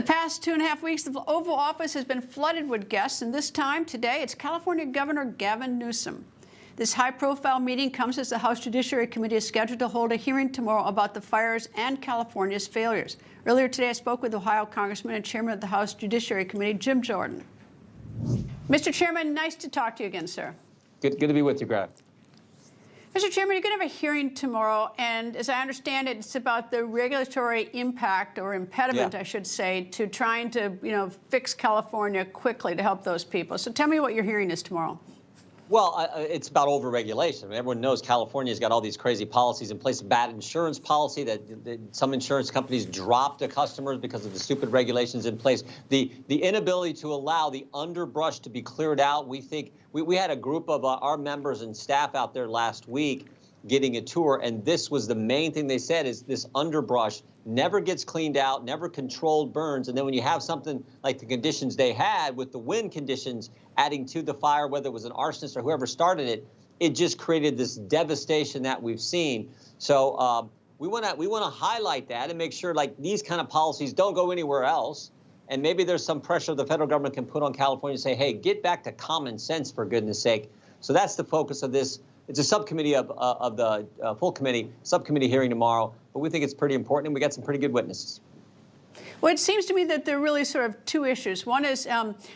past 2.5 weeks, the Oval Office has been flooded with guests, and this time, today, it's California Governor Gavin Newsom. This high-profile meeting comes as the House Judiciary Committee is scheduled to hold a hearing tomorrow about the fires and California's failures. Earlier today, I spoke with Ohio Congressman and Chairman of the House Judiciary Committee, Jim Jordan. Mr. Chairman, nice to talk to you again, sir. Good to be with you, Greta. Mr. Chairman, you're going to have a hearing tomorrow, and as I understand it, it's about the regulatory impact or impediment, I should say, to trying to, fix California quickly to help those people. So tell me what your hearing is tomorrow. Well, it's about overregulation. I mean, everyone knows California's got all these crazy policies in place, bad insurance policy that some insurance companies drop to customers because of the stupid regulations in place. The inability to allow the underbrush to be cleared out. We think we had a group of our members and staff out there last week getting a tour, and this was the main thing they said is this underbrush never gets cleaned out, never controlled burns. And then when you have something like the conditions they had with the wind conditions adding to the fire, whether it was an arsonist or whoever started it, it just created this devastation that we've seen. So we want to highlight that and make sure like these kind of policies don't go anywhere else. And maybe there's some pressure the federal government can put on California to say, hey, get back to common sense, for goodness sake. So that's the focus of this. It's a subcommittee of the full committee, subcommittee hearing tomorrow, but we think it's pretty important, and we got some pretty good witnesses. Well, it seems to me that there are really sort of two issues. One is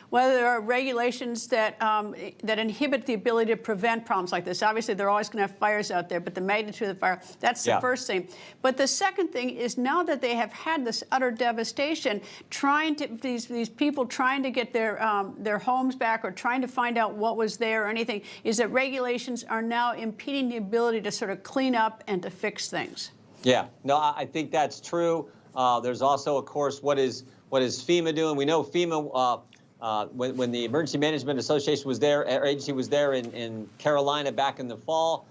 whether there are regulations that that inhibit the ability to prevent problems like this. Obviously, they're always going to have fires out there, but the magnitude of the fire, that's the first thing. But the second thing is now that they have had this utter devastation, these people trying to get their homes back or trying to find out what was there or anything, is that regulations are now impeding the ability to sort of clean up and to fix things. Yeah, no, I think that's true. There's also, of course, what is FEMA doing? We know FEMA, when the Emergency Management Association was there, our agency was there in Carolina back in the fall,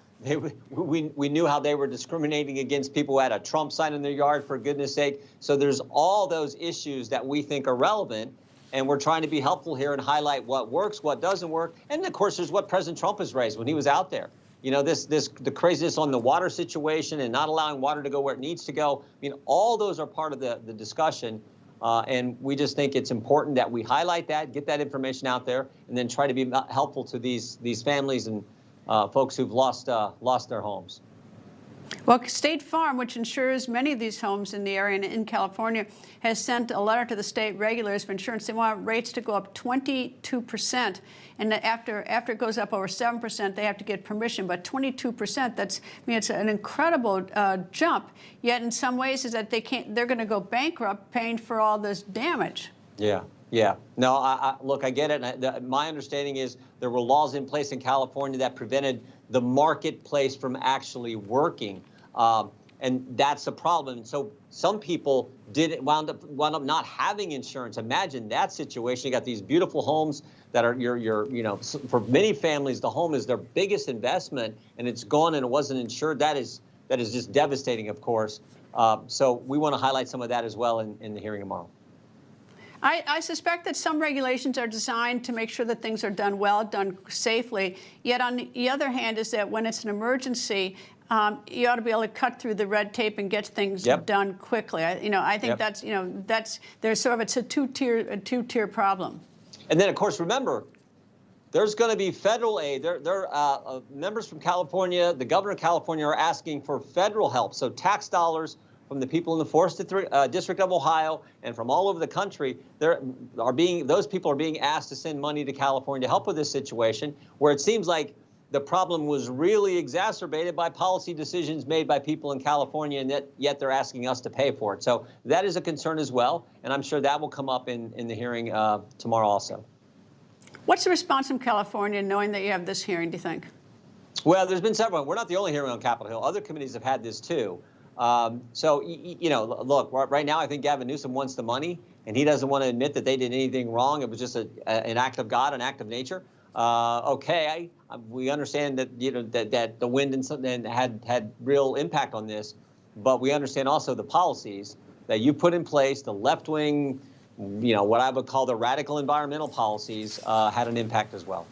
we knew how they were discriminating against people who had a Trump sign in their yard, for goodness sake. So there's all those issues that we think are relevant, and we're trying to be helpful here and highlight what works, what doesn't work. And, of course, there's what President Trump has raised when he was out there. You know, the craziness on the water situation and not allowing water to go where it needs to go. I mean, all those are part of the discussion. And we just think it's important that we highlight that, get that information out there, and then try to be helpful to these families and folks who've lost their homes. Well, State Farm, which insures many of these homes in the area and in California, has sent a letter to the state regulators for insurance. They want rates to go up 22%. And after it goes up over 7%, they have to get permission. But 22%, that's, I mean, it's an incredible jump. Yet in some ways is that they're going to go bankrupt paying for all this damage. Yeah. No, look, I get it. My understanding is there were laws in place in California that prevented the marketplace from actually working. And that's the problem. So some people wound up not having insurance. Imagine that situation. You got these beautiful homes that are for many families, the home is their biggest investment, and it's gone and it wasn't insured. That is just devastating, of course. So we want to highlight some of that as well in the hearing tomorrow. I suspect that some regulations are designed to make sure that things are done well, done safely. Yet on the other hand is that when it's an emergency, you ought to be able to cut through the red tape and get things done quickly. I think it's a two-tier problem. And then, of course, remember, there's going to be federal aid. Members from California, the governor of California, are asking for federal help. So tax dollars from the people in the 4th District of Ohio and from all over the country, those people are being asked to send money to California to help with this situation, where it seems like the problem was really exacerbated by policy decisions made by people in California, and yet they're asking us to pay for it. So that is a concern as well, and I'm sure that will come up in the hearing tomorrow also. What's the response from California, knowing that you have this hearing, do you think? Well, there's been several. We're not the only hearing on Capitol Hill. Other committees have had this too. So, look, right now I think Gavin Newsom wants the money, and he doesn't want to admit that they did anything wrong. It was just an act of God, an act of nature. Okay, we understand that that the wind and had real impact on this, but we understand also the policies that you put in place, the left-wing, what I would call the radical environmental policies, had an impact as well.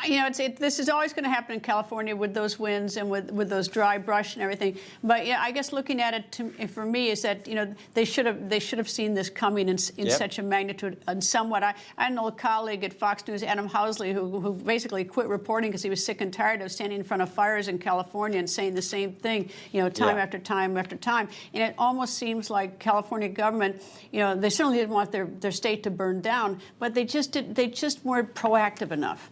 You know, this is always going to happen in California with those winds and with those dry brush and everything. But yeah, I guess looking at it for me is that, you know, they should have seen this coming in such a magnitude. And somewhat, I had an old colleague at Fox News, Adam Housley, who basically quit reporting because he was sick and tired of standing in front of fires in California and saying the same thing, you know, time after time after time. And it almost seems like California government, you know, they certainly didn't want their state to burn down, but they just weren't proactive enough.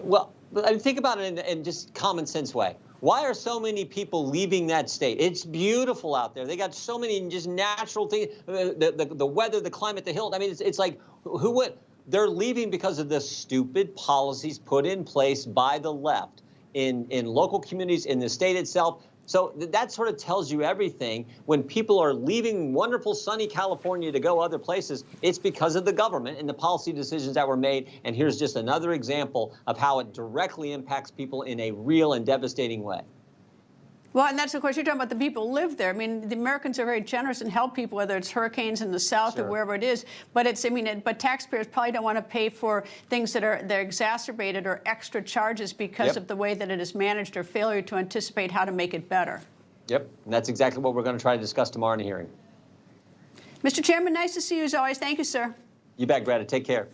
Well, I mean, think about it in just common sense way. Why are so many people leaving that state? It's beautiful out there. They got so many just natural things, the weather, the climate, the hills. I mean, it's like, who would? They're leaving because of the stupid policies put in place by the left in local communities, in the state itself. So that sort of tells you everything. When people are leaving wonderful, sunny California to go other places, it's because of the government and the policy decisions that were made. And here's just another example of how it directly impacts people in a real and devastating way. Well, and that's, of course, you're talking about the people who live there. I mean, the Americans are very generous and help people, whether it's hurricanes in the south or wherever it is. But it's, I mean, but taxpayers probably don't want to pay for things they're exacerbated or extra charges because of the way that it is managed or failure to anticipate how to make it better. Yep, and that's exactly what we're going to try to discuss tomorrow in the hearing. Mr. Chairman, nice to see you as always. Thank you, sir. You bet, Greta. Take care.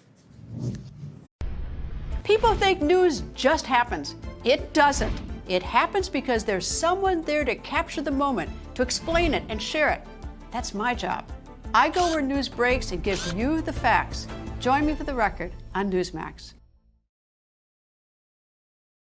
People think news just happens. It doesn't. It happens because there's someone there to capture the moment, to explain it and share it. That's my job. I go where news breaks and give you the facts. Join me for The Record on Newsmax.